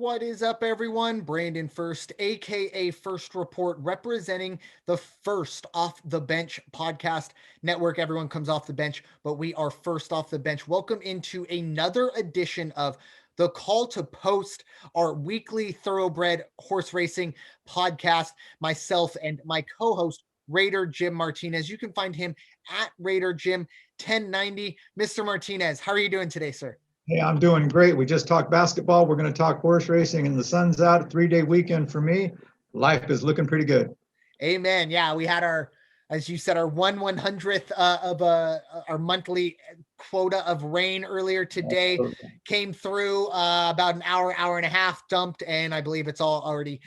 What is up, everyone? Brandon Ferst, aka First Report, representing the First Off the Bench podcast network. Everyone comes off the bench, but we are first off the bench. Welcome into another edition of the Call to Post, our weekly thoroughbred horse racing podcast. Myself and my co-host, Raider Jim Martinez. You can find him at Raider Jim 1090. Mr. Martinez, how are you doing today, sir? Hey, I'm doing great. We just talked basketball. We're going to talk horse racing, and the sun's out. A 3-day weekend for me. Life is looking pretty good. Amen. Yeah, we had our, as you said, our 1/100th of our monthly quota of rain earlier today. Absolutely. Came through about an hour and a half, dumped, and I believe it's all already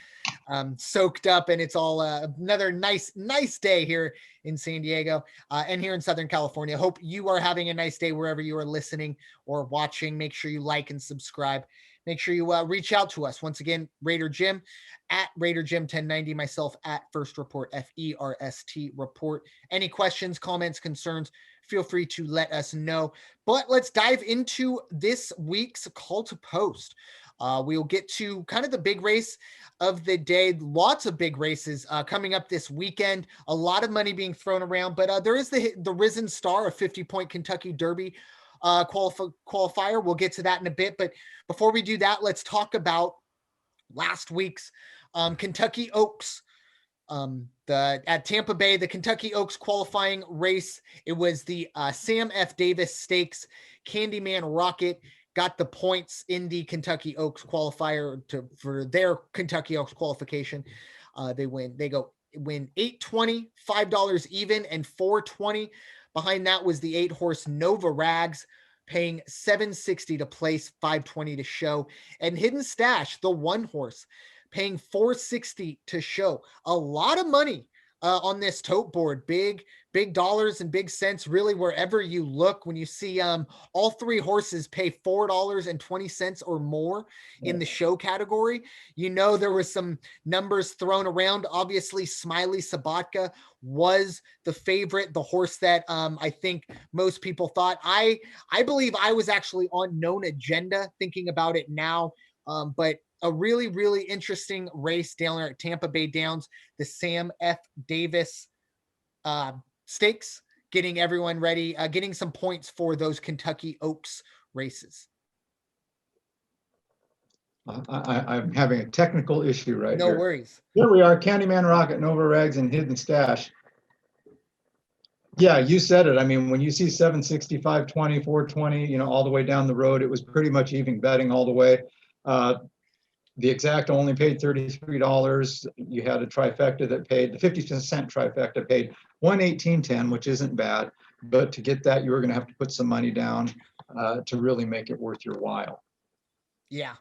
soaked up, and it's all another nice day here in San Diego and here in Southern California. Hope you are having a nice day wherever you are listening or watching. Make sure you like and subscribe. Make sure you reach out to us. Once again, Raider Jim at Raider Jim 1090, myself at First Report, FERST Report. Any questions, comments, concerns, feel free to let us know. But let's dive into this week's Call to Post. We'll get to kind of the big race of the day. Lots of big races coming up this weekend. A lot of money being thrown around, but there is the Risen Star, a 50-point Kentucky Derby qualifier. We'll get to that in a bit. But before we do that, let's talk about last week's Kentucky Oaks. At Tampa Bay, the Kentucky Oaks qualifying race. It was the Sam F. Davis Stakes. Candyman Rocket got the points in the Kentucky Oaks qualifier for their Kentucky Oaks qualification. They win $820, $5 even, and $420. Behind that was the 8-horse Nova Rags, paying $760 to place, $520 to show. And Hidden Stash, the 1-horse, paying $460 to show. A lot of money on this tote board. Big dollars and big cents, really, wherever you look. When you see all 3 horses pay $4.20 or more in the show category, you know there was some numbers thrown around. Obviously, Smiley Sabatka was the favorite, the horse that I think most people thought. I believe I was actually on Known Agenda thinking about it now, but a really, really interesting race down there at Tampa Bay Downs, the Sam F. Davis Stakes, getting everyone ready, getting some points for those Kentucky Oaks races. I'm having a technical issue right here. No worries. Here we are, Candyman Rocket, Nova Rags, and Hidden Stash. Yeah, you said it. I mean, when you see 760, 520, 420, all the way down the road, it was pretty much even betting all the way. The Exacta only paid $33. You had a trifecta that paid, the 50% trifecta paid $118.10, which isn't bad. But to get that, you were going to have to put some money down to really make it worth your while. Yeah,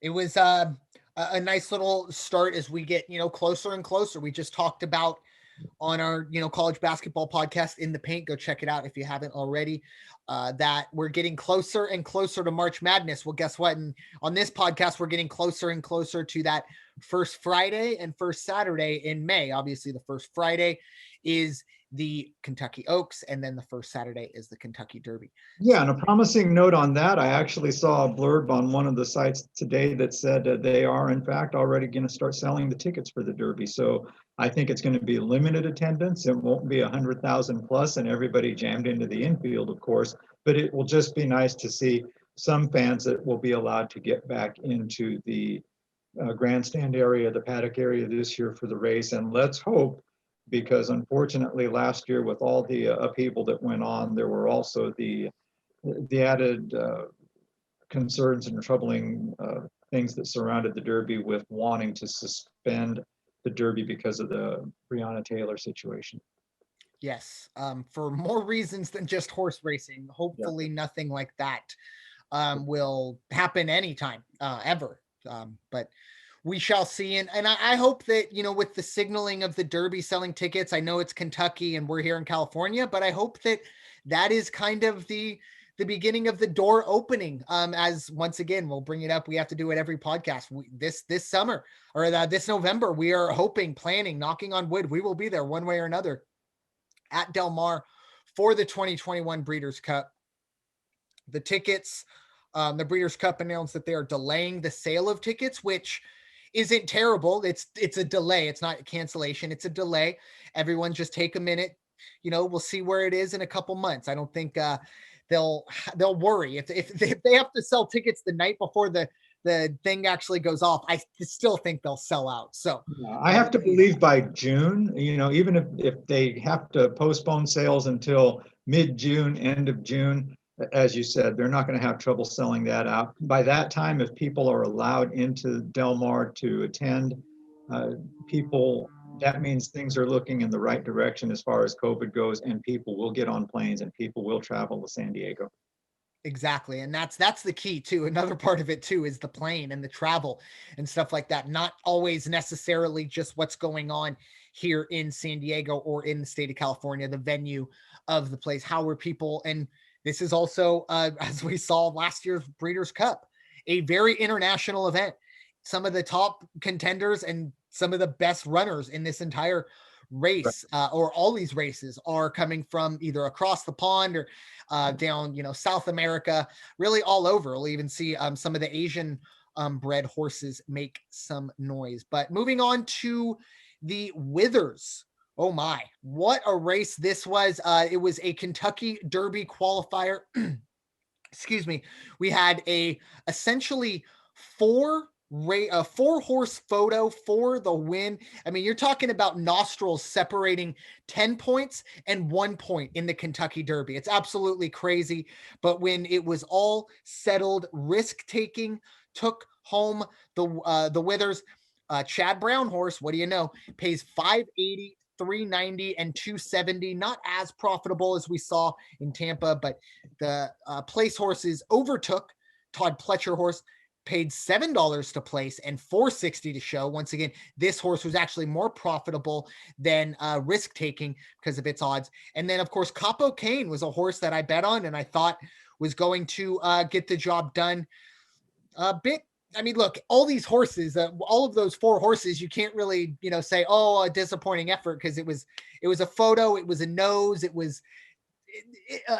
it was a nice little start as we get, closer and closer. We just talked about on our, college basketball podcast, In the Paint. Go check it out if you haven't already. That we're getting closer and closer to March Madness. Well, guess what? And on this podcast, we're getting closer and closer to that first Friday and first Saturday in May. Obviously, the first Friday is the Kentucky Oaks, and then the first Saturday is the Kentucky Derby. Yeah, and a promising note on that, I actually saw a blurb on one of the sites today that said that they are, in fact, already going to start selling the tickets for the Derby. So I think it's going to be limited attendance. It won't be 100,000 plus and everybody jammed into the infield, of course, but it will just be nice to see some fans that will be allowed to get back into the grandstand area, the paddock area this year for the race. And let's hope, because unfortunately last year with all the upheaval that went on, there were also the added concerns and troubling things that surrounded the Derby with wanting to suspend the Derby because of the Breonna Taylor situation. Yes, for more reasons than just horse racing. Hopefully nothing like that will happen anytime, ever. But we shall see. And I hope that, with the signaling of the Derby selling tickets, I know it's Kentucky and we're here in California, but I hope that is kind of the beginning of the door opening. As once again, we'll bring it up. We have to do it every podcast. This summer or this November, we are hoping, planning, knocking on wood, we will be there one way or another at Del Mar for the 2021 Breeders' Cup. The tickets The Breeders' Cup announced that they are delaying the sale of tickets, which isn't terrible. It's a delay. It's not a cancellation. It's a delay. Everyone just take a minute. We'll see where it is in a couple months. I don't think they'll worry if they have to sell tickets the night before the thing actually goes off. I still think they'll sell out. So I have to believe by June, even if they have to postpone sales until mid-June, end of June, as you said, they're not going to have trouble selling that out. By that time, if people are allowed into Del Mar to attend, that means things are looking in the right direction as far as COVID goes, and people will get on planes and people will travel to San Diego. Exactly. And that's the key too. Another part of it too is the plane and the travel and stuff like that. Not always necessarily just what's going on here in San Diego or in the state of California, the venue of the place. How are people? And this is also, as we saw last year's Breeders' Cup, a very international event. Some of the top contenders and some of the best runners in this entire race, or all these races, are coming from either across the pond or down, South America, really all over. We'll even see some of the Asian bred horses make some noise. But moving on to the Withers. Oh my, what a race this was. It was a Kentucky Derby qualifier. Excuse me. We had essentially a 4-horse photo for the win. I mean, you're talking about nostrils separating 10 points and 1 point in the Kentucky Derby. It's absolutely crazy. But when it was all settled, Risk Taking took home the Withers. Chad Brown horse, what do you know, pays $580, $390, and $270. Not as profitable as we saw in Tampa, but the place horses overtook. Todd Pletcher horse paid $7 to place and $460 to show. Once again, this horse was actually more profitable than Risk Taking because of its odds. And then, of course, Capo Cane was a horse that I bet on and I thought was going to get the job done a bit. I mean, look, all these horses, all of those 4 horses, you can't really, say, oh, a disappointing effort, because it was a photo, it was a nose, it was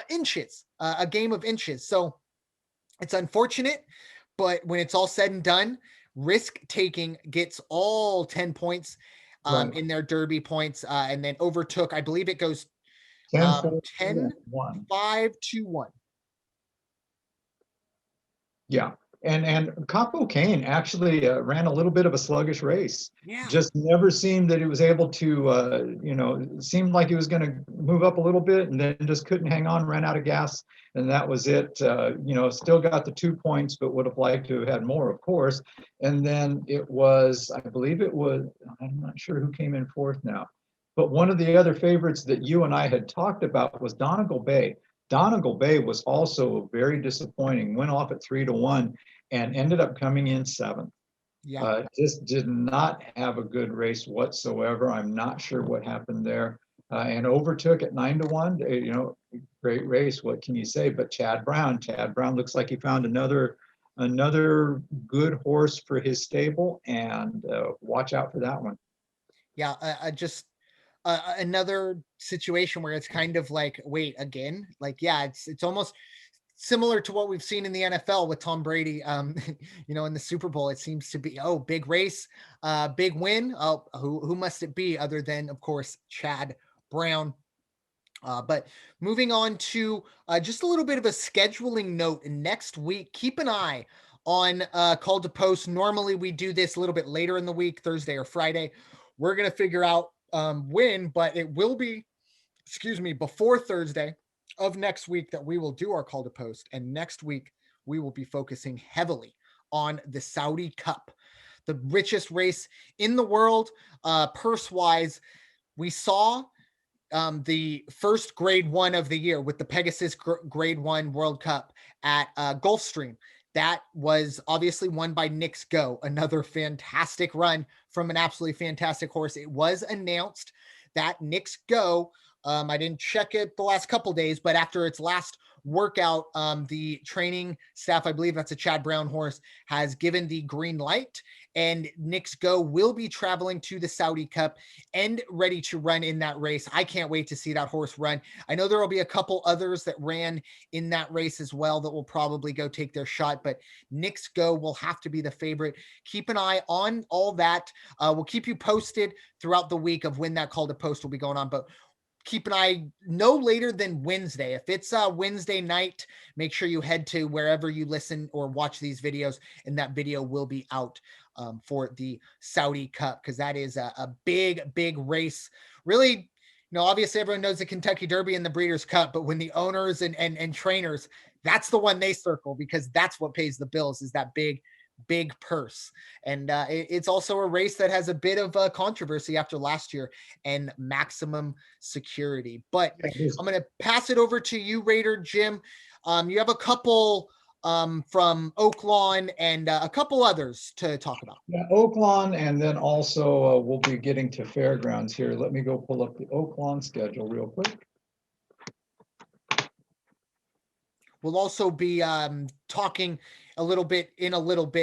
inches, a game of inches. So it's unfortunate, but when it's all said and done, Risk Taking gets all 10 points in their Derby points, and then overtook, I believe it goes 10, 5 to 1. Yeah. And Capo Cane actually ran a little bit of a sluggish race. Yeah. Just never seemed that he was able to, seemed like he was going to move up a little bit and then just couldn't hang on, ran out of gas. And that was it. Still got the 2 points, but would have liked to have had more, of course. And then I believe it was, I'm not sure who came in 4th now, but one of the other favorites that you and I had talked about was Donegal Bay. Donegal Bay was also very disappointing, went off at 3 to 1 and ended up coming in 7th. Yeah. Just did not have a good race whatsoever. I'm not sure what happened there. And overtook at 9 to 1. Great race. What can you say? But Chad Brown looks like he found another good horse for his stable, and watch out for that one. Yeah. Another situation where it's kind of like, wait, again, like, yeah, it's almost similar to what we've seen in the NFL with Tom Brady, in the Super Bowl. It seems to be, big race, big win. Oh, who must it be other than, of course, Chad Brown? But moving on to just a little bit of a scheduling note. Next week, keep an eye on Call to Post. Normally we do this a little bit later in the week, Thursday or Friday. We're going to figure out when, but it will be, before Thursday of next week that we will do our Call to Post. And next week we will be focusing heavily on the Saudi Cup, the richest race in the world, purse wise. We saw the first grade 1 of the year with the Pegasus grade 1 World Cup at Gulfstream. That was obviously won by Knicks Go, another fantastic run from an absolutely fantastic horse. It was announced that Knicks Go, I didn't check it the last couple days, but after its last workout, the training staff, I believe that's a Chad Brown horse, has given the green light, and Knicks Go will be traveling to the Saudi Cup and ready to run in that race. I can't wait to see that horse run. I know there will be a couple others that ran in that race as well that will probably go take their shot, but Knicks Go will have to be the favorite. Keep an eye on all that. We'll keep you posted throughout the week of when that call to post will be going on, but keep an eye no later than Wednesday. If it's Wednesday night, make sure you head to wherever you listen or watch these videos, and that video will be out for the Saudi Cup, because that is a big, big race. Really, obviously everyone knows the Kentucky Derby and the Breeders' Cup, but when the owners and trainers, that's the one they circle, because that's what pays the bills, is that big purse. And it's also a race that has a bit of a controversy after last year and maximum security. But I'm going to pass it over to you, Raider Jim. You have a couple from Oaklawn and a couple others to talk about. Yeah, Oaklawn, and then also we'll be getting to Fairgrounds here. Let me go pull up the Oaklawn schedule real quick. We'll also be talking a little bit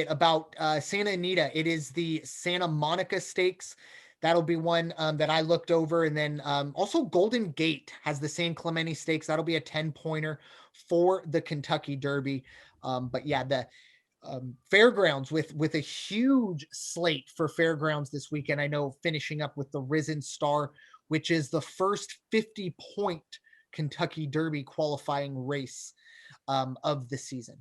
about Santa Anita. It is the Santa Monica Stakes. That'll be one that I looked over. And then also Golden Gate has the San Clemente Stakes. That'll be a 10-pointer for the Kentucky Derby. But yeah, the Fairgrounds with a huge slate for Fairgrounds this weekend. I know, finishing up with the Risen Star, which is the first 50-point Kentucky Derby qualifying race of the season.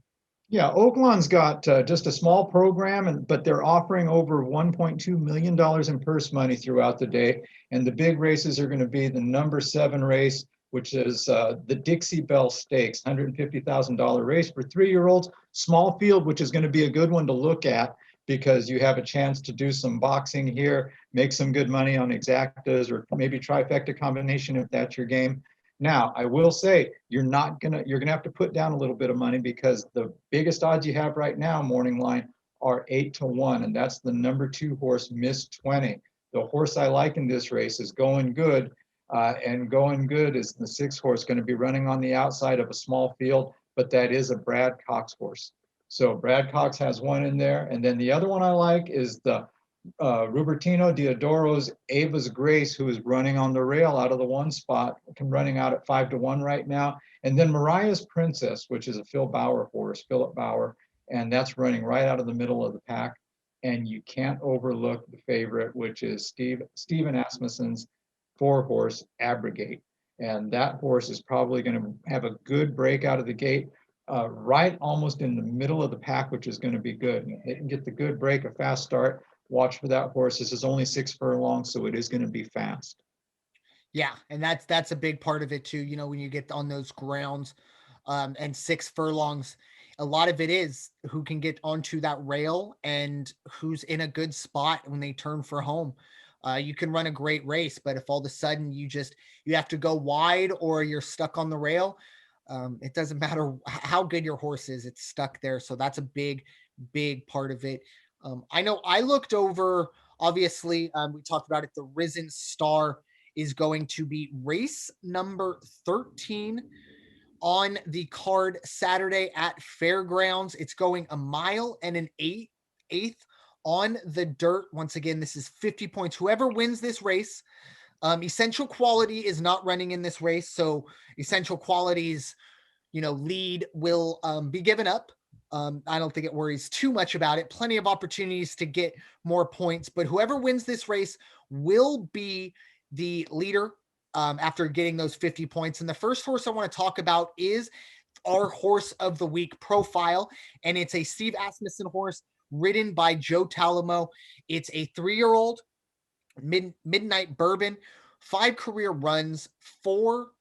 Yeah, Oaklawn's got just a small program, but they're offering over $1.2 million in purse money throughout the day. And the big races are going to be the number 7 race, which is the Dixie Belle Stakes, $150,000 race for 3-year-olds. Small field, which is going to be a good one to look at, because you have a chance to do some boxing here, make some good money on exactas, or maybe trifecta combination if that's your game. Now, I will say you're gonna have to put down a little bit of money, because the biggest odds you have right now, morning line, are 8-1, and that's the number 2 horse, Miss 20. The horse I like in this race is Going Good, and Going Good is the 6th horse, going to be running on the outside of a small field, but that is a Brad Cox horse. So Brad Cox has one in there, and then the other one I like is the Rubertino Diodoro's Ava's Grace, who is running on the rail out of the 1 spot, running out at 5-1 right now. And then Mariah's Princess, which is a Philip Bauer, and that's running right out of the middle of the pack. And you can't overlook the favorite, which is Stephen Asmussen's 4-horse Abrogate. And that horse is probably going to have a good break out of the gate, right almost in the middle of the pack, which is going to be good. They can get the good break, a fast start. Watch for that horse. This is only 6 furlongs, so it is going to be fast. Yeah, and that's a big part of it too. When you get on those grounds, and 6 furlongs, a lot of it is who can get onto that rail and who's in a good spot when they turn for home. You can run a great race, but if all of a sudden you have to go wide or you're stuck on the rail, it doesn't matter how good your horse is, it's stuck there. So that's a big, big part of it. I know I looked over, obviously, we talked about it. The Risen Star is going to be race number 13 on the card Saturday at Fairgrounds. It's going 1 mile and an eighth on the dirt. Once again, this is 50 points. Whoever wins this race, Essential Quality is not running in this race. So Essential Quality's, lead will be given up. I don't think it worries too much about it. Plenty of opportunities to get more points, but whoever wins this race will be the leader after getting those 50 points. And the first horse I want to talk about is our horse of the week profile, and it's a Steve Asmussen horse ridden by Joe Talamo. It's a 3-year-old Midnight Bourbon, 5 career runs, 2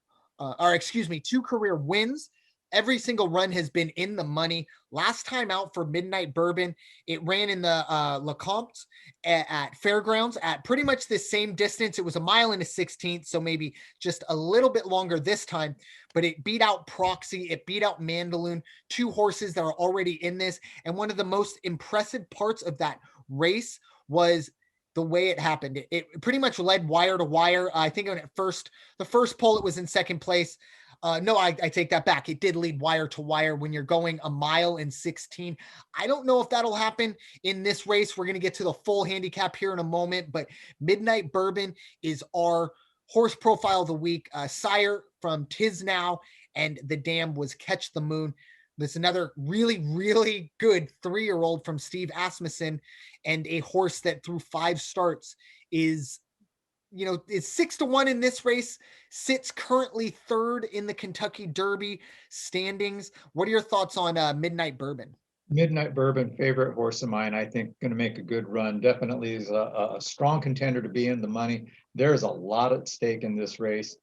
career wins. Every single run has been in the money. Last time out for Midnight Bourbon, it ran in the Lecomte at Fairgrounds at pretty much the same distance. It was 1 mile and a 16th, so maybe just a little bit longer this time. But it beat out Proxy. It beat out Mandaloon, 2 horses that are already in this. And one of the most impressive parts of that race was the way it happened. It pretty much led wire to wire. I think when the first pole, it was in second place. No, I take that back. It did lead wire to wire when you're going a mile and 16. I don't know if that'll happen in this race. We're going to get to the full handicap here in a moment, but Midnight Bourbon is our horse profile of the week. Sire from Tis Now, and the dam was Catch the Moon. There's another really, really good 3-year-old from Steve Asmussen, and a horse that through 5 starts is 6-1 in this race, sits currently 3rd in the Kentucky Derby standings. What are your thoughts on Midnight Bourbon? Midnight Bourbon, favorite horse of mine. I think going to make a good run. Definitely is a strong contender to be in the money. There's a lot at stake in this race.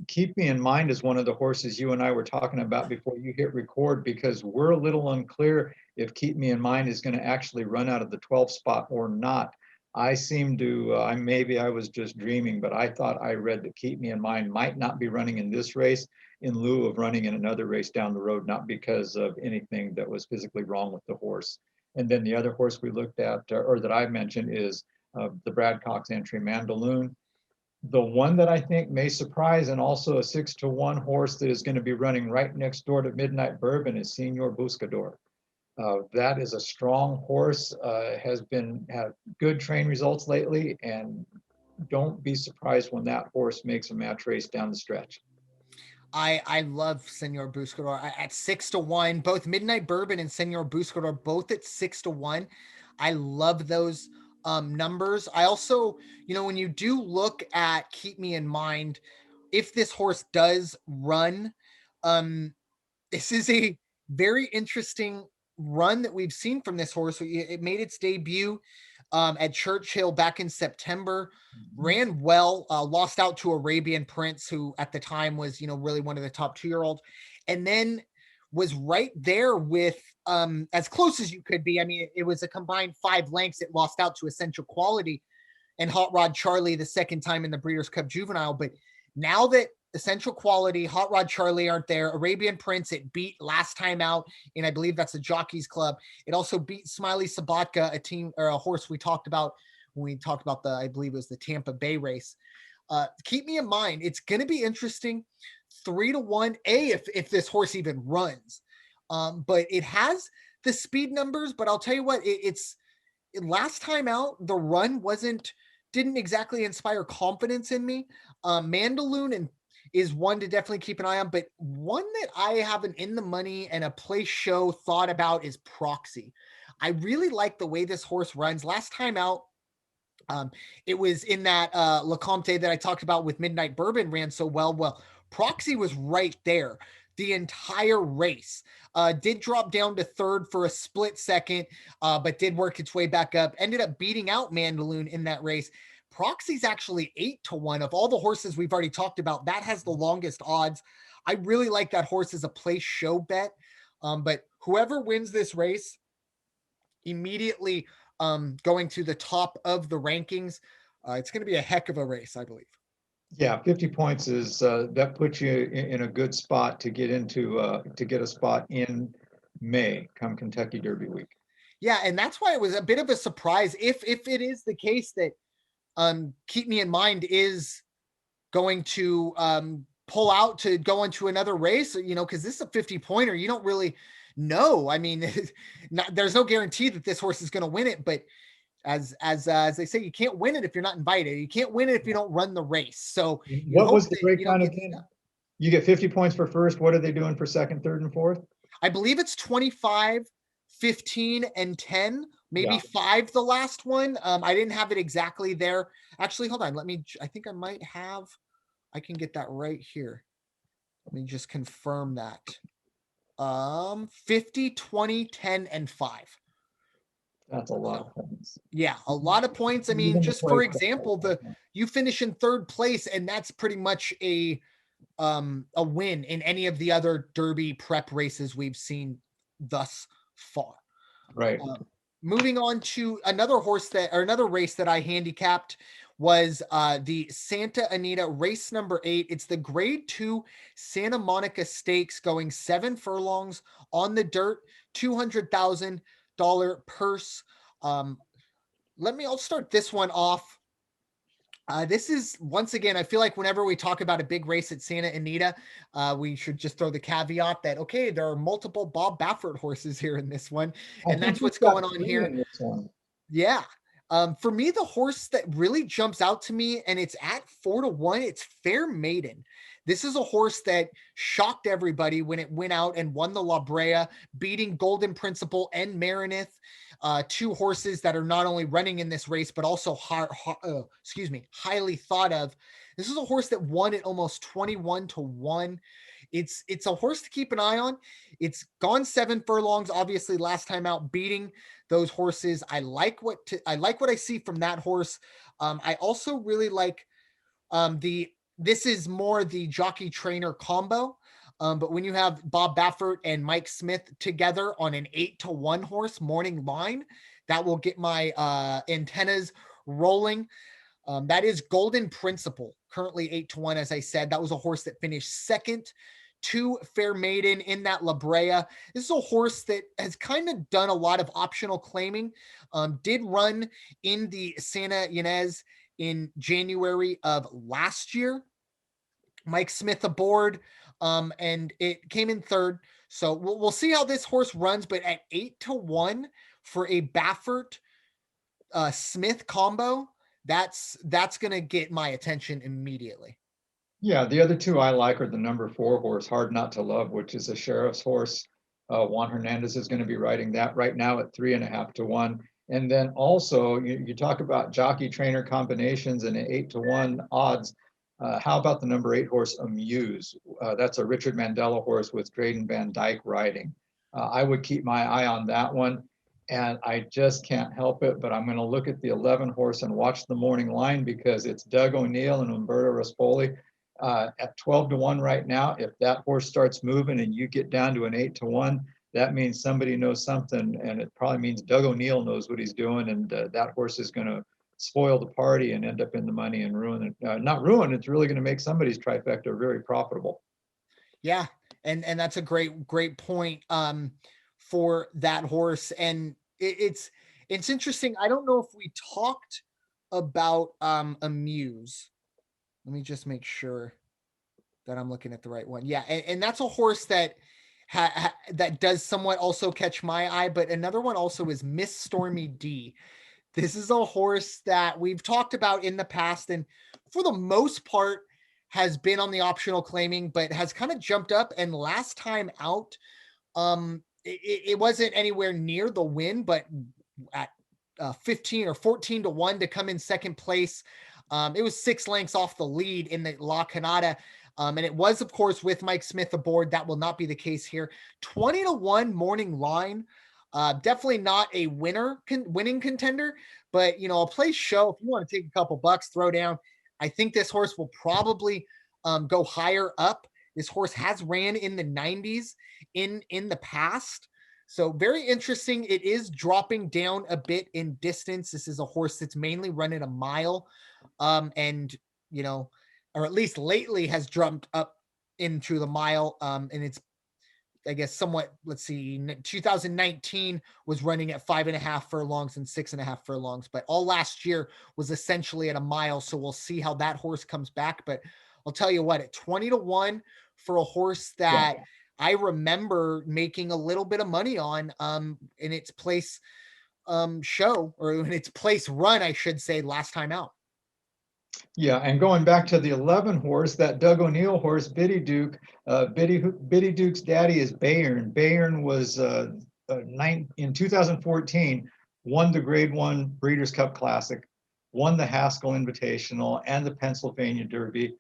Keep Me in Mind is one of the horses you and I were talking about before you hit record, because we're a little unclear if Keep Me in Mind is going to actually run out of the 12th spot or not. I seem to, maybe I was just dreaming, but I thought I read that Keep Me in Mind might not be running in this race in lieu of running in another race down the road, not because of anything that was physically wrong with the horse. And then the other horse we looked at, or that I mentioned, is the Brad Cox entry, Mandaloon. The one that I think may surprise, and also a 6-1 horse that is going to be running right next door to Midnight Bourbon, is Senor Buscador. That is a strong horse, has had good train results lately, and don't be surprised when that horse makes a match race down the stretch. I love Senor Buscador at 6-1. Both Midnight Bourbon and Senor Buscador both at 6-1. I love those numbers. I also, when you do look at Keep Me in Mind, if this horse does run, this is a very interesting run that we've seen from this horse. It made its debut at Churchill back in September, ran well, lost out to Arabian Prince, who at the time was, really one of the top 2-year-olds, and then was right there with as close as you could be. I mean, it was a combined 5 lengths. It lost out to Essential Quality and Hot Rod Charlie the second time in the Breeders' Cup Juvenile. But now that Essential Quality, Hot Rod Charlie aren't there, Arabian Prince, it beat last time out, and I believe that's the Jockeys Club. It also beat Smiley Sabatka, a team or a horse we talked about when we talked about I believe it was the Tampa Bay race. Keep Me in Mind. It's going to be interesting. 3-1, if this horse even runs. But it has the speed numbers, but I'll tell you what, last time out, the run didn't exactly inspire confidence in me. Mandaloon is one to definitely keep an eye on, but one that I have an in the money and a place show thought about is Proxy. I really like the way this horse runs. Last time out, it was in that LeCompte that I talked about with Midnight Bourbon ran so well. Well, Proxy was right there the entire race. Did drop down to 3rd for a split second, but did work its way back up. Ended up beating out Mandaloon in that race. Proxy's actually 8-1. Of all the horses we've already talked about, that has the longest odds. I really like that horse as a place show bet. But whoever wins this race, immediately going to the top of the rankings, it's going to be a heck of a race, I believe. Yeah, 50 points is that puts you in a good spot to get a spot in May come Kentucky Derby week. Yeah, and that's why it was a bit of a surprise if it is the case that Keep Me in Mind is going to pull out to go into another race, because this is a 50-pointer. You don't really know. I mean, there's no guarantee that this horse is going to win it, but as they say, you can't win it if you're not invited. You can't win it if you don't run the race. So what was the breakdown again? You get 50 points for first. What are they doing for second, third, and fourth? I believe it's 25, 15, and 10, maybe 5 the last one. I didn't have it exactly there. Actually, hold on. I think I can get that right here. Let me just confirm that. 50, 20, 10, and 5. That's a lot of points. Yeah, a lot of points. I mean, just for example, you finish in 3rd place, and that's pretty much a win in any of the other Derby prep races we've seen thus far. Right. Moving on to another race that I handicapped was the Santa Anita race number 8. It's the grade 2 Santa Monica Stakes, going 7 furlongs on the dirt, $200,000 purse. I'll start this one off. This is, once again, I feel like whenever we talk about a big race at Santa Anita, we should just throw the caveat that, okay, there are multiple Bob Baffert horses here in this one. I And think that's we've what's got going on 3 here. in this one. Yeah. For me, the horse that really jumps out to me, and it's at 4-1, it's Fair Maiden. This is a horse that shocked everybody when it went out and won the La Brea, beating Golden Principle and Marineth, two horses that are not only running in this race, but also highly thought of. This is a horse that won at almost 21-1. It's a horse to keep an eye on. It's gone 7 furlongs, obviously last time out, beating those horses. I like what I see from that horse. I also really like this is more the jockey trainer combo. But when you have Bob Baffert and Mike Smith together on an 8-1 horse morning line, that will get my antennas rolling. That is Golden Principle, currently 8-1. As I said, that was a horse that finished second to Fair Maiden in that La Brea. This is a horse that has kind of done a lot of optional claiming. Did run in the Santa Ynez in January of last year. Mike Smith aboard, and it came in third. So we'll see how this horse runs, but at 8-1 for a Baffert Smith combo, that's going to get my attention immediately. Yeah, the other 2 I like are the number 4 horse, Hard Not to Love, which is a sheriff's horse. Juan Hernandez is going to be riding that right now at 3.5-1. And then also, you talk about jockey trainer combinations and 8-1 odds. How about the number 8 horse, Amuse? That's a Richard Mandela horse with Drayden Van Dyke riding. I would keep my eye on that one. And I just can't help it, but I'm going to look at the 11 horse and watch the morning line because it's Doug O'Neill and Umberto Rispoli. At 12-1 right now. If that horse starts moving and you get down to an 8-1, that means somebody knows something, and it probably means Doug O'Neill knows what he's doing, and that horse is going to spoil the party and end up in the money and ruin it. Not ruin, it's really going to make somebody's trifecta very profitable. Yeah, and that's a great point for that horse, and it's interesting. I don't know if we talked about Amuse. Let me just make sure that I'm looking at the right one. Yeah, and that's a horse that that does somewhat also catch my eye, but another one also is Miss Stormy D. This is a horse that we've talked about in the past, and for the most part has been on the optional claiming, but has kind of jumped up. And last time out, it wasn't anywhere near the win, but at 15 or 14-1 to come in second place. It was 6 lengths off the lead in the La Canada. And it was, of course, with Mike Smith aboard. That will not be the case here. 20-1 morning line. Definitely not a winning contender, but a place show. If you want to take a couple bucks, throw down. I think this horse will probably go higher up. This horse has ran in the 90s in the past. So very interesting. It is dropping down a bit in distance. This is a horse that's mainly running a mile. And or at least lately has jumped up into the mile. And it's, I guess, somewhat, let's see, 2019 was running at 5.5 furlongs and 6.5 furlongs, but all last year was essentially at a mile. So we'll see how that horse comes back. But I'll tell you what, at 20-1 for a horse that I remember making a little bit of money on in its place show, or in its place run, I should say, last time out. Yeah, and going back to the 11 horse, that Doug O'Neill horse, Biddy Duke, Biddy Duke's daddy is Bayern. Bayern was in 2014, won the Grade 1 Breeders' Cup Classic, won the Haskell Invitational and the Pennsylvania Derby.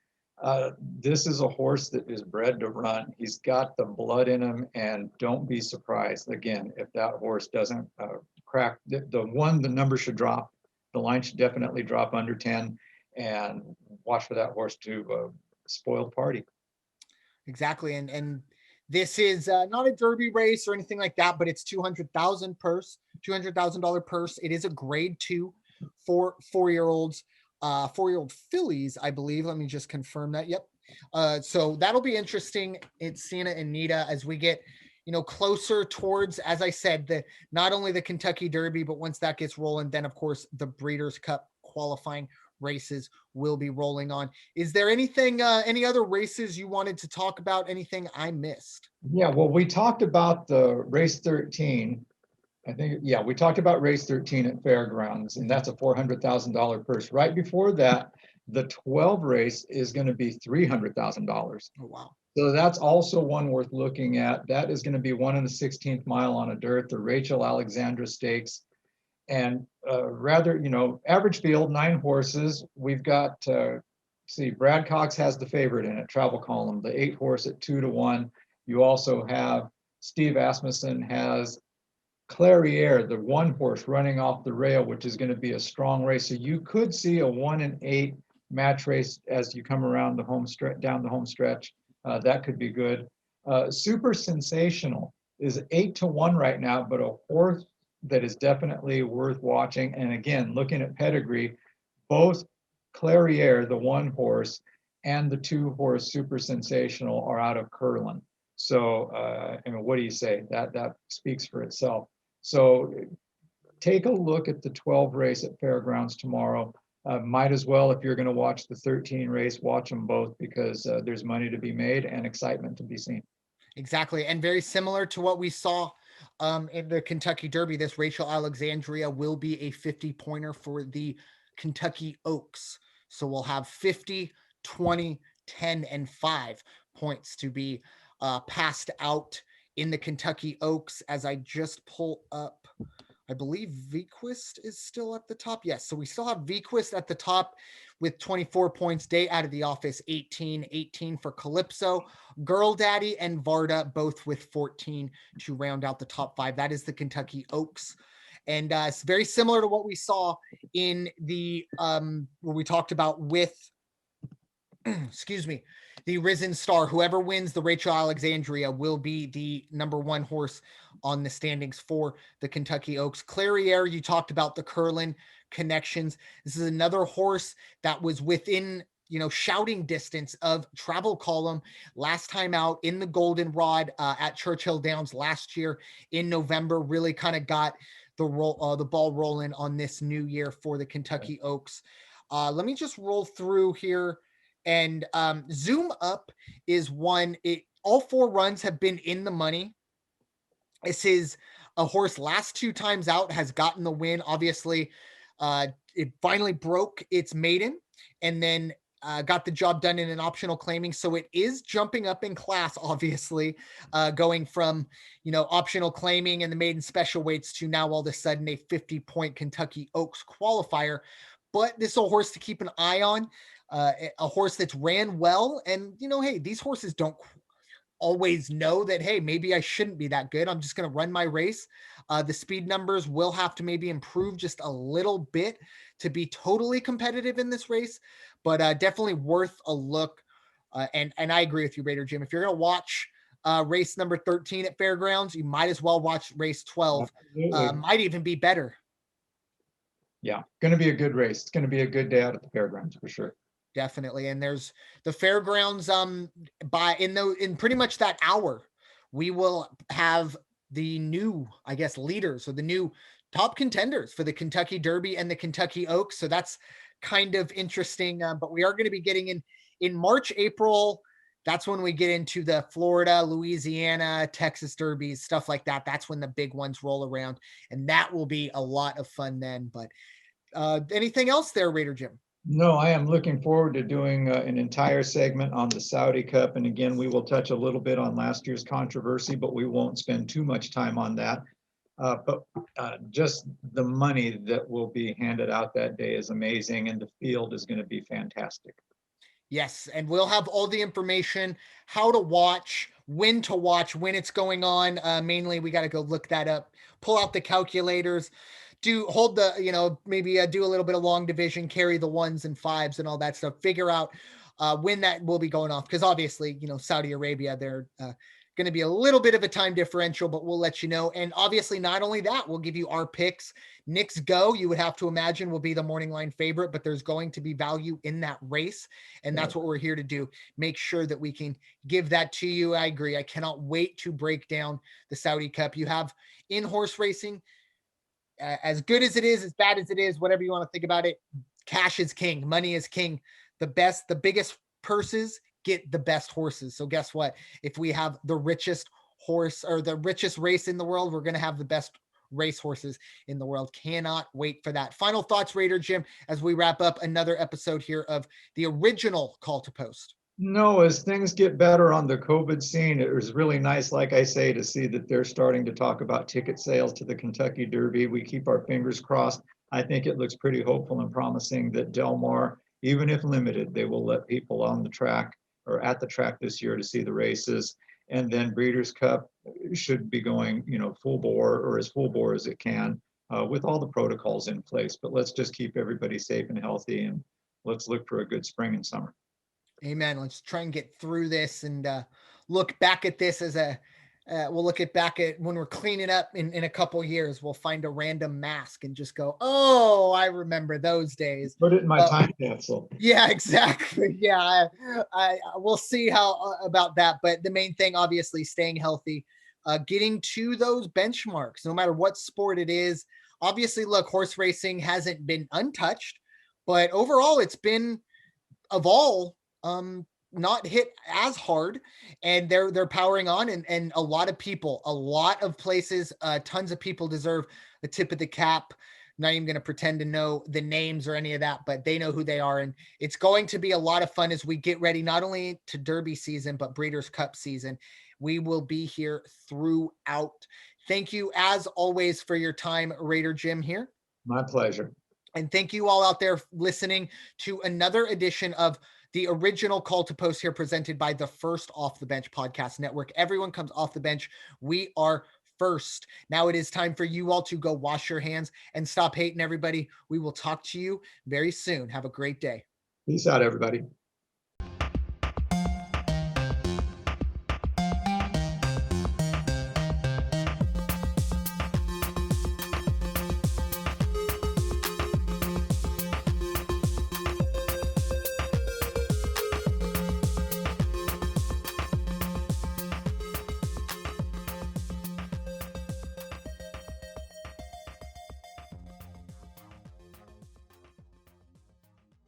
This is a horse that is bred to run. He's got the blood in him, and don't be surprised, again, if that horse doesn't crack. The number should drop. The line should definitely drop under 10. And watch for that horse to spoil the party. Exactly. And this is not a derby race or anything like that, but it's $200,000 purse. It is a grade 2 for 4-year-olds, 4-year-old fillies, I believe. Let me just confirm that. Yep. So that'll be interesting at Santa Anita as we get, closer towards, as I said, not only the Kentucky Derby, but once that gets rolling, then of course the Breeders' Cup qualifying races will be rolling on. Is there anything, any other races you wanted to talk about? Anything I missed? Yeah, well, we talked about the race 13. I think, yeah, we talked about race 13 at Fairgrounds, and that's a $400,000 purse. Right before that, the 12 race is going to be $300,000. Oh, wow. So that's also one worth looking at. That is going to be 1 1/16 mile on a dirt, the Rachel Alexandria Stakes. And rather, average field, 9 horses. We've got, see, Brad Cox has the favorite in it, Travel Column, the 8 horse at 2-1. You also have Steve Asmussen has Clairiere, the 1 horse running off the rail, which is going to be a strong race. So you could see a 1 and 8 match race as you come around the home stretch, down the home stretch. That could be good. Super Sensational is 8-1 right now, but a horse that is definitely worth watching. And again, looking at pedigree, both Clairiere, the 1 horse, and the 2 horse Super Sensational are out of Curlin. So, what do you say? That speaks for itself. So take a look at the 12 race at Fairgrounds tomorrow. Might as well, if you're going to watch the 13 race, watch them both, because there's money to be made and excitement to be seen. Exactly. And very similar to what we saw in the Kentucky Derby, this Rachel Alexandria will be a 50-pointer for the Kentucky Oaks. So we'll have 50, 20, 10, and 5 points to be passed out in the Kentucky Oaks. As I just pull up, I believe Vequist is still at the top. Yes, so we still have Vequist at the top with 24 points. Day out of the office, 18 for Calypso, Girl Daddy, and Varda, both with 14 to round out the top 5. That is the Kentucky Oaks. And it's very similar to what we saw in the where we talked about with excuse me, the Risen Star. Whoever wins the Rachel Alexandria will be the number 1 horse on the standings for the Kentucky Oaks. Clairiere, you talked about the Curlin connections. This is another horse that was within, shouting distance of Travel Column last time out in the Goldenrod at Churchill Downs last year in November. Really kind of got the ball rolling on this new year for the Kentucky Oaks. Let me just roll through here. And Zoom Up is one. All 4 runs have been in the money. This is a horse last 2 times out has gotten the win. Obviously, it finally broke its maiden and then got the job done in an optional claiming. So it is jumping up in class, obviously, going from, optional claiming and the maiden special weights to now all of a sudden a 50-point Kentucky Oaks qualifier. But this is a horse to keep an eye on. A horse that's ran well. And, hey, these horses don't always know that, hey, maybe I shouldn't be that good. I'm just going to run my race. The speed numbers will have to maybe improve just a little bit to be totally competitive in this race, but definitely worth a look. And I agree with you, Raider Jim. If you're going to watch race number 13 at Fairgrounds, you might as well watch race 12. Might even be better. Yeah, going to be a good race. It's going to be a good day out at the Fairgrounds for sure. Definitely. And there's the Fairgrounds in pretty much that hour, we will have the new, I guess, leaders or the new top contenders for the Kentucky Derby and the Kentucky Oaks. So that's kind of interesting. But we are going to be getting in March, April. That's when we get into the Florida, Louisiana, Texas Derbies, stuff like that. That's when the big ones roll around, and that will be a lot of fun then. But anything else there, Raider Jim? No, I am looking forward to doing an entire segment on the Saudi Cup. And again, we will touch a little bit on last year's controversy, but we won't spend too much time on that. But just the money that will be handed out that day is amazing, and the field is going to be fantastic. Yes, and we'll have all the information, how to watch, when it's going on. Mainly, we got to go look that up, pull out the calculators, hold the, maybe do a little bit of long division, carry the 1s and 5s and all that stuff, figure out when that will be going off. Because obviously, Saudi Arabia, they're going to be a little bit of a time differential, but we'll let you know. And obviously, not only that, we'll give you our picks. Nick's Go, you would have to imagine, will be the morning line favorite, but there's going to be value in that race. And that's what we're here to do. Make sure that we can give that to you. I agree. I cannot wait to break down the Saudi Cup. You have in horse racing, as good as it is, as bad as it is, whatever you want to think about it, cash is king, money is king. The biggest purses get the best horses. So guess what? If we have the richest horse or the richest race in the world, we're going to have the best race horses in the world. Cannot wait for that. Final thoughts, Raider Jim, as we wrap up another episode here of the original Call to Post. No, as things get better on the COVID scene, it was really nice, like I say, to see that they're starting to talk about ticket sales to the Kentucky Derby. We keep our fingers crossed. I think it looks pretty hopeful and promising that Del Mar, even if limited, they will let people on the track or at the track this year to see the races. And then Breeders' Cup should be going, full bore or as full bore as it can with all the protocols in place. But let's just keep everybody safe and healthy, and let's look for a good spring and summer. Amen. Let's try and get through this and look back at this as we'll look back at when we're cleaning up in a couple years. We'll find a random mask and just go, oh, I remember those days. Put it in my time capsule. Yeah, exactly. Yeah, I we'll see how about that. But the main thing, obviously, staying healthy, getting to those benchmarks, no matter what sport it is. Obviously, look, horse racing hasn't been untouched, but overall, it's been of all not hit as hard, and they're powering on, and a lot of people, a lot of places, tons of people deserve the tip of the cap. Not even going to pretend to know the names or any of that, but they know who they are, and it's going to be a lot of fun as we get ready not only to Derby season but Breeders' Cup season. We will be here throughout. Thank you as always for your time, Raider Jim here. My pleasure. And thank you all out there listening to another edition of the original Call to Post here, presented by the First Off the Bench Podcast Network. Everyone comes off the bench. We are first. Now it is time for you all to go wash your hands and stop hating, everybody. We will talk to you very soon. Have a great day. Peace out, everybody.